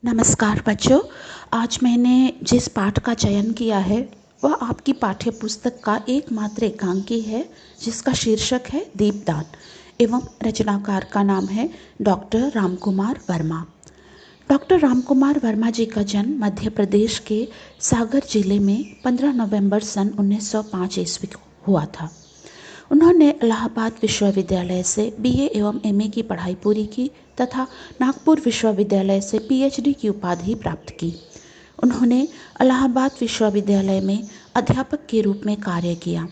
नमस्कार बच्चों। आज मैंने जिस पाठ का चयन किया है वह आपकी पाठ्य पुस्तक का एकमात्र एकांकी है, जिसका शीर्षक है दीपदान एवं रचनाकार का नाम है डॉक्टर रामकुमार वर्मा। डॉक्टर रामकुमार वर्मा जी का जन्म मध्य प्रदेश के सागर जिले में 15 नवंबर सन 1905 ईस्वी को हुआ था। उन्होंने इलाहाबाद विश्वविद्यालय से बीए एवं एमए की पढ़ाई पूरी की तथा नागपुर विश्वविद्यालय से पीएचडी की उपाधि प्राप्त की। उन्होंने इलाहाबाद विश्वविद्यालय में अध्यापक के रूप में कार्य किया।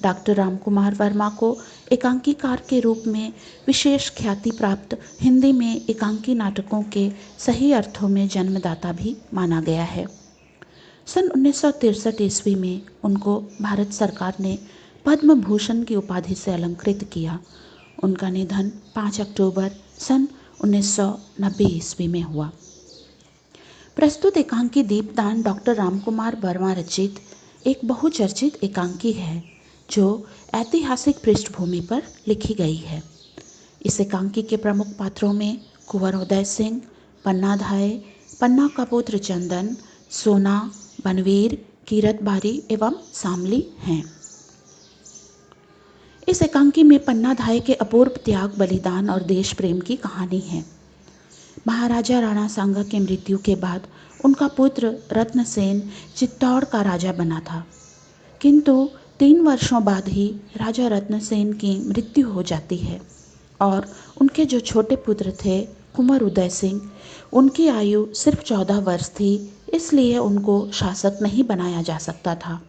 डॉक्टर रामकुमार वर्मा को एकांकीकार के रूप में विशेष ख्याति प्राप्त हिंदी में एकांकी नाटकों के सही अर्थों में जन्मदाता भी माना गया है। सन 1963 ईस्वी में उनको भारत सरकार ने पद्म भूषण की उपाधि से अलंकृत किया। उनका निधन 5 अक्टूबर सन 1990 ईस्वी में हुआ। प्रस्तुत एकांकी दीपदान डॉक्टर रामकुमार वर्मा रचित एक बहुचर्चित एकांकी है जो ऐतिहासिक पृष्ठभूमि पर लिखी गई है। इस एकांकी के प्रमुख पात्रों में कुंवर उदय सिंह, पन्ना धाय, पन्ना का पुत्र चंदन, सोना, बनवीर, कीरतबारी एवं सामली हैं। इस एकांकी में पन्ना धाय के अपूर्व त्याग, बलिदान और देश प्रेम की कहानी है। महाराजा राणा सांगा की मृत्यु के बाद उनका पुत्र रत्नसेन चित्तौड़ का राजा बना था, किंतु 3 वर्षों बाद ही राजा रत्नसेन की मृत्यु हो जाती है और उनके जो छोटे पुत्र थे कुंवर उदय सिंह, उनकी आयु सिर्फ 14 वर्ष थी, इसलिए उनको शासक नहीं बनाया जा सकता था।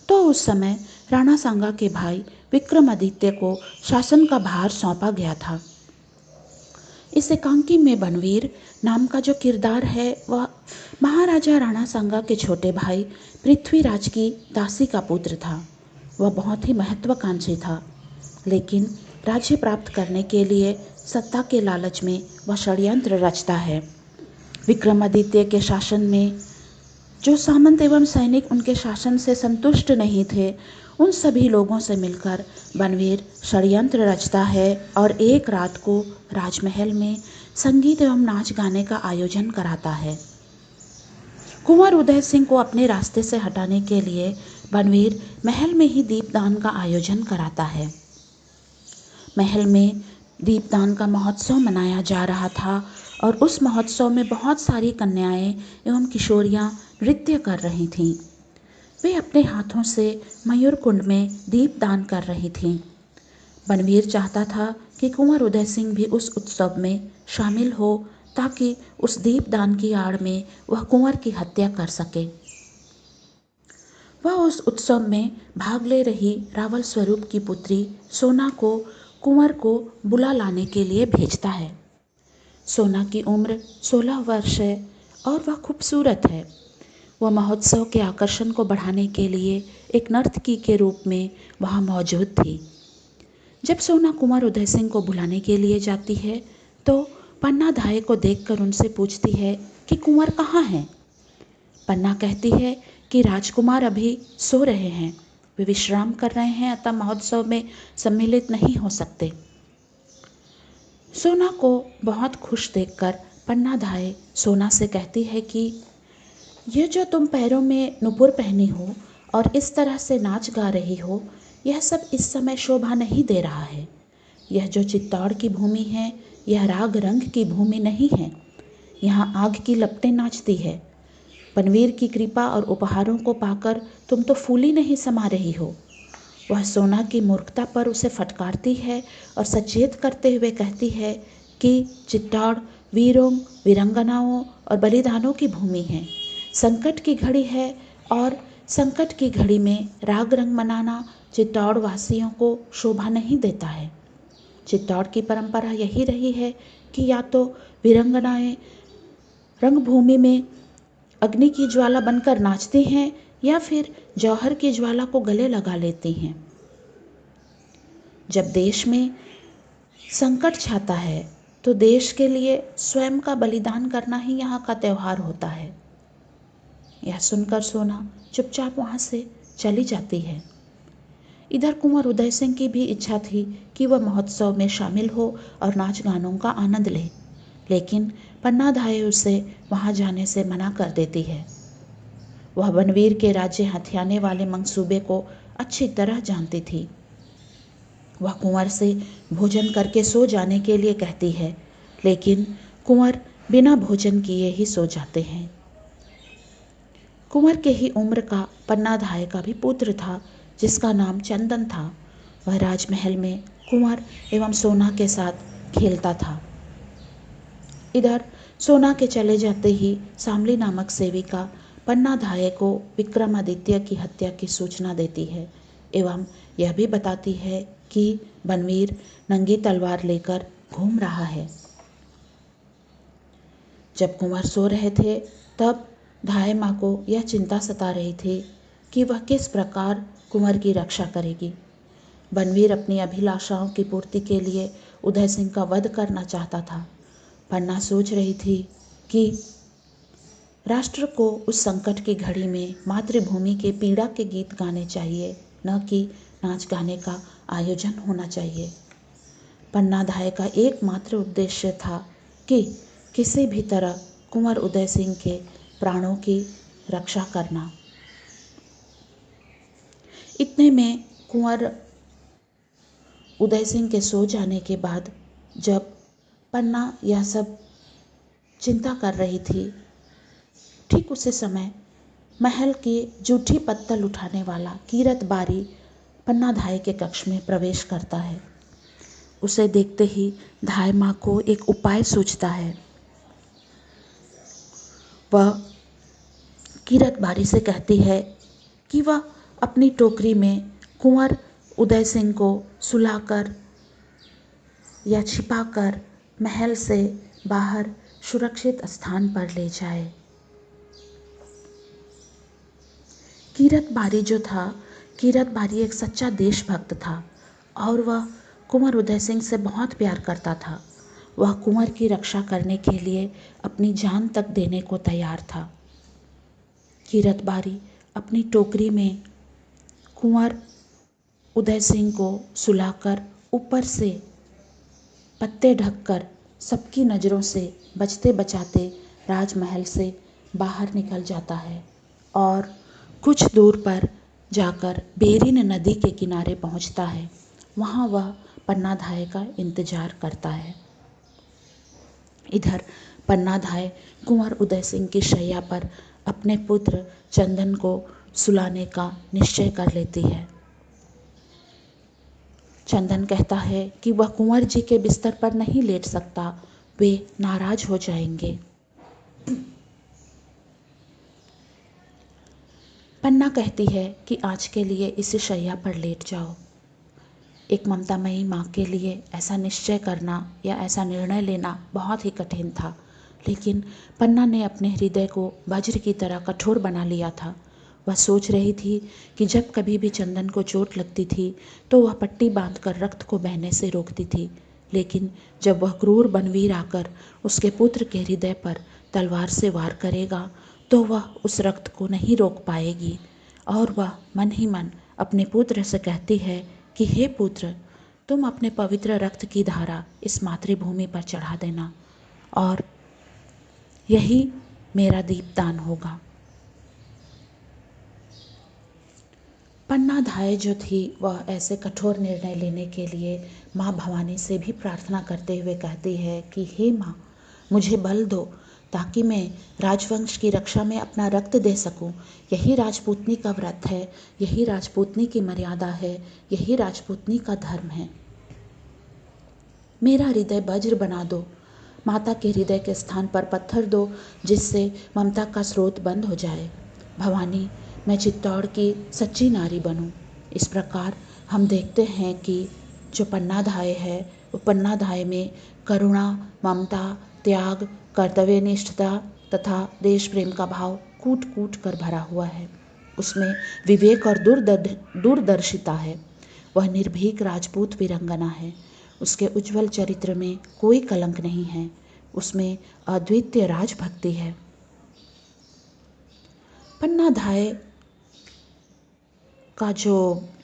तो उस समय राणा सांगा के भाई विक्रमादित्य को शासन का भार सौंपा गया था। इस एकांकी में बनवीर नाम का जो किरदार है वह महाराजा राणा सांगा के छोटे भाई पृथ्वीराज की दासी का पुत्र था। वह बहुत ही महत्वाकांक्षी था, लेकिन राज्य प्राप्त करने के लिए सत्ता के लालच में वह षड्यंत्र रचता है। विक्रमादित्य के शासन में जो सामंत एवं सैनिक उनके शासन से संतुष्ट नहीं थे, उन सभी लोगों से मिलकर बनवीर षड्यंत्र रचता है और एक रात को राजमहल में संगीत एवं नाच गाने का आयोजन कराता है। कुंवर उदय सिंह को अपने रास्ते से हटाने के लिए बनवीर महल में ही दीपदान का आयोजन कराता है। महल में दीपदान का महोत्सव मनाया जा रहा था और उस महोत्सव में बहुत सारी कन्याएं एवं किशोरियां नृत्य कर रही थीं। वे अपने हाथों से मयूर कुंड में दीपदान कर रही थीं। बनवीर चाहता था कि कुंवर उदय सिंह भी उस उत्सव में शामिल हो ताकि उस दीपदान की आड़ में वह कुंवर की हत्या कर सके। वह उस उत्सव में भाग ले रही रावल स्वरूप की पुत्री सोना को कुंवर को बुला लाने के लिए भेजता है। सोना की उम्र 16 वर्ष है और वह खूबसूरत है। वह महोत्सव के आकर्षण को बढ़ाने के लिए एक नर्तकी के रूप में वहाँ मौजूद थी। जब सोना कुंवर उदय सिंह को बुलाने के लिए जाती है तो पन्ना धाय को देखकर उनसे पूछती है कि कुंवर कहाँ हैं। पन्ना कहती है कि राजकुमार अभी सो रहे हैं, वे विश्राम कर रहे हैं, अतः महोत्सव में सम्मिलित नहीं हो सकते। सोना को बहुत खुश देखकर पन्ना धाय सोना से कहती है कि ये जो तुम पैरों में नुपुर पहनी हो और इस तरह से नाच गा रही हो, यह सब इस समय शोभा नहीं दे रहा है। यह जो चित्तौड़ की भूमि है, यह राग रंग की भूमि नहीं है। यहाँ आग की लपटें नाचती है। बनवीर की कृपा और उपहारों को पाकर तुम तो फूली नहीं समा रही हो। वह सोना की मूर्खता पर उसे फटकारती है और सचेत करते हुए कहती है कि चित्तौड़ वीरों, वीरंगनाओं और बलिदानों की भूमि है। संकट की घड़ी है और संकट की घड़ी में राग रंग मनाना चित्तौड़ वासियों को शोभा नहीं देता है। चित्तौड़ की परंपरा यही रही है कि या तो वीरंगनाएं रंगभूमि में अग्नि की ज्वाला बनकर नाचती हैं या फिर जौहर की ज्वाला को गले लगा लेती हैं। जब देश में संकट छाता है तो देश के लिए स्वयं का बलिदान करना ही यहाँ का त्यौहार होता है। यह सुनकर सोना चुपचाप वहाँ से चली जाती है। इधर कुंवर उदय सिंह की भी इच्छा थी कि वह महोत्सव में शामिल हो और नाच गानों का आनंद ले, लेकिन पन्नाधाय उसे वहां जाने से मना कर देती है। वह बनवीर के राज्य हथियाने वाले मंसूबे को अच्छी तरह जानती थी। वह कुंवर से भोजन करके सो जाने के लिए कहती है, लेकिन कुंवर बिना भोजन किए ही सो जाते हैं। कुंवर के ही उम्र का पन्नाधाय का भी पुत्र था, जिसका नाम चंदन था। वह राजमहल में कुंवर एवं सोना के साथ खेलता था। इधर सोना के चले जाते ही शामली नामक सेविका पन्नाधाय को विक्रमादित्य की हत्या की सूचना देती है एवं यह भी बताती है कि बनवीर नंगी तलवार लेकर घूम रहा है। जब कुंवर सो रहे थे तब धाय माँ को यह चिंता सता रही थी कि वह किस प्रकार कुंवर की रक्षा करेगी। बनवीर अपनी अभिलाषाओं की पूर्ति के लिए उदय सिंह का वध करना चाहता था। पन्ना सोच रही थी कि राष्ट्र को उस संकट की घड़ी में मातृभूमि के पीड़ा के गीत गाने चाहिए, न कि नाच गाने का आयोजन होना चाहिए। पन्नाधाय का एकमात्र उद्देश्य था कि किसी भी तरह कुंवर उदय सिंह के प्राणों की रक्षा करना। इतने में कुंवर उदय सिंह के सो जाने के बाद जब पन्ना यह सब चिंता कर रही थी, ठीक उसी समय महल की जूठी पत्तल उठाने वाला कीरत बारी पन्नाधाय के कक्ष में प्रवेश करता है। उसे देखते ही धाय माँ को एक उपाय सूझता है। वह कीरत बारी से कहती है कि वह अपनी टोकरी में कुंवर उदय सिंह को सुलाकर या छिपाकर महल से बाहर सुरक्षित स्थान पर ले जाए। कीरत बारी जो था, कीरत बारी एक सच्चा देशभक्त था और वह कुंवर उदय सिंह से बहुत प्यार करता था। वह कुंवर की रक्षा करने के लिए अपनी जान तक देने को तैयार था। कीरत बारी अपनी टोकरी में कुंवर उदय सिंह को सुलाकर ऊपर से पत्ते ढककर सबकी नज़रों से बचते बचाते राजमहल से बाहर निकल जाता है और कुछ दूर पर जाकर बेरिन नदी के किनारे पहुंचता है। वहां वह पन्नाधाय का इंतजार करता है। इधर पन्नाधाय कुंवर उदय सिंह की शैया पर अपने पुत्र चंदन को सुलाने का निश्चय कर लेती है। चंदन कहता है कि वह कुंवर जी के बिस्तर पर नहीं लेट सकता, वे नाराज हो जाएंगे। पन्ना कहती है कि आज के लिए इस शैया पर लेट जाओ। एक ममतामयी माँ के लिए ऐसा निश्चय करना या ऐसा निर्णय लेना बहुत ही कठिन था, लेकिन पन्ना ने अपने हृदय को वज्र की तरह कठोर बना लिया था। वह सोच रही थी कि जब कभी भी चंदन को चोट लगती थी तो वह पट्टी बांधकर रक्त को बहने से रोकती थी, लेकिन जब वह क्रूर बनवीर आकर उसके पुत्र के हृदय पर तलवार से वार करेगा तो वह उस रक्त को नहीं रोक पाएगी और वह मन ही मन अपने पुत्र से कहती है कि हे पुत्र, तुम अपने पवित्र रक्त की धारा इस मातृभूमि पर चढ़ा देना और यही मेरा दीपदान होगा। पन्नाधाय जो थी वह ऐसे कठोर निर्णय लेने के लिए माँ भवानी से भी प्रार्थना करते हुए कहती है कि हे माँ, मुझे बल दो ताकि मैं राजवंश की रक्षा में अपना रक्त दे सकूं। यही राजपूतनी का व्रत है, यही राजपूतनी की मर्यादा है, यही राजपूतनी का धर्म है। मेरा हृदय वज्र बना दो, माता के हृदय के स्थान पर पत्थर दो जिससे ममता का स्रोत बंद हो जाए। भवानी, मैं चित्तौड़ की सच्ची नारी बनूं। इस प्रकार हम देखते हैं कि जो पन्नाधाय है वो पन्नाधाय में करुणा, ममता, त्याग, कर्तव्यनिष्ठता तथा देश प्रेम का भाव कूट कूट कर भरा हुआ है। उसमें विवेक और दूरदर्शिता है। वह निर्भीक राजपूत वीरंगना है। उसके उज्जवल चरित्र में कोई कलंक नहीं है। उसमें अद्वितीय राजभक्ति है। पन्नाधाय का जो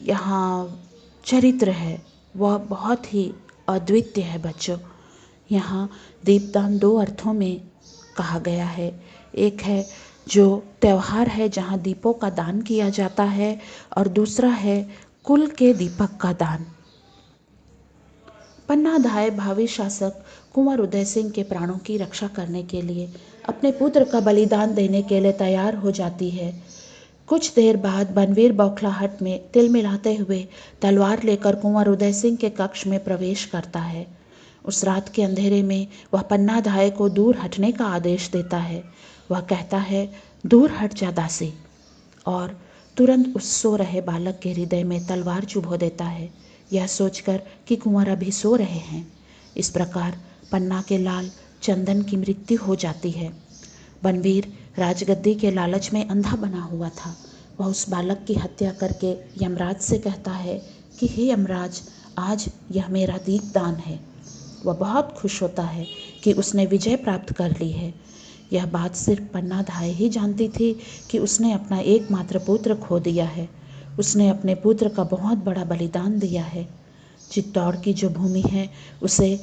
यहाँ चरित्र है वह बहुत ही अद्वितीय है बच्चों। यहाँ दीपदान दो अर्थों में कहा गया है। एक है जो त्यौहार है जहाँ दीपों का दान किया जाता है, और दूसरा है कुल के दीपक का दान। पन्ना धाय भावी शासक कुंवर उदय सिंह के प्राणों की रक्षा करने के लिए अपने पुत्र का बलिदान देने के लिए तैयार हो जाती है। कुछ देर बाद बनवीर बौखलाहट में तिल मिलाते हुए तलवार लेकर कुंवर उदय सिंह के कक्ष में प्रवेश करता है। उस रात के अंधेरे में वह पन्ना धाय को दूर हटने का आदेश देता है। वह कहता है, दूर हट जा दासी, और तुरंत उस सो रहे बालक के हृदय में तलवार चुभो देता है, यह सोचकर कि कुंवर अभी सो रहे हैं। इस प्रकार पन्ना के लाल चंदन की मृत्यु हो जाती है। बनवीर राजगद्दी के लालच में अंधा बना हुआ था। वह उस बालक की हत्या करके यमराज से कहता है कि हे यमराज, आज यह मेरा दीपदान है। वह बहुत खुश होता है कि उसने विजय प्राप्त कर ली है। यह बात सिर्फ पन्ना धाय ही जानती थी कि उसने अपना एकमात्र पुत्र खो दिया है। उसने अपने पुत्र का बहुत बड़ा बलिदान दिया है। चित्तौड़ की जो भूमि है उसे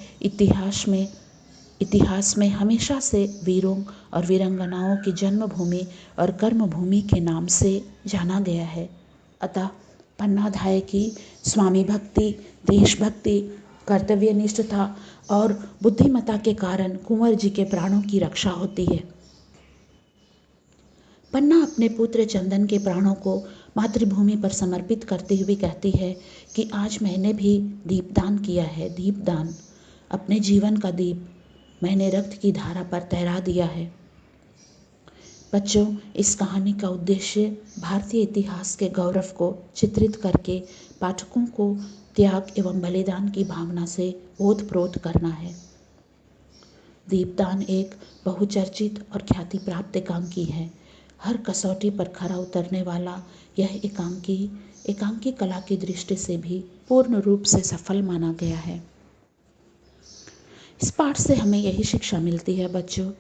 इतिहास में हमेशा से वीरों और वीरांगनाओं की जन्मभूमि और कर्मभूमि के नाम से जाना गया है। अतः पन्ना धाय की स्वामी भक्ति, देशभक्ति, कर्तव्यनिष्ठता और बुद्धिमत्ता के कारण कुंवर जी के प्राणों की रक्षा होती है। पन्ना अपने पुत्र चंदन के प्राणों को मातृभूमि पर समर्पित करती हुई कहती है कि आज मैंने भी दीपदान किया है। दीपदान, अपने जीवन का दीप मैंने रक्त की धारा पर तैरा दिया है। बच्चों, इस कहानी का उद्देश्य भारतीय इतिहास के गौरव को चित्रित करके पाठकों को त्याग एवं बलिदान की भावना से ओतप्रोत करना है। दीपदान एक बहुचर्चित और ख्याति प्राप्त एकांकी है। हर कसौटी पर खरा उतरने वाला यह एकांकी कला की दृष्टि से भी पूर्ण रूप से सफल माना गया है। इस पाठ से हमें यही शिक्षा मिलती है बच्चों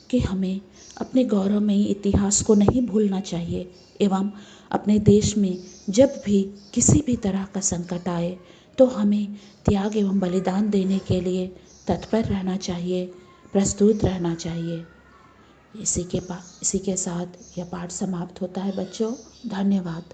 कि हमें अपने गौरवमयी इतिहास को नहीं भूलना चाहिए एवं अपने देश में जब भी किसी भी तरह का संकट आए तो हमें त्याग एवं बलिदान देने के लिए तत्पर रहना चाहिए, प्रस्तुत रहना चाहिए। इसी के साथ यह पाठ समाप्त होता है बच्चों। धन्यवाद।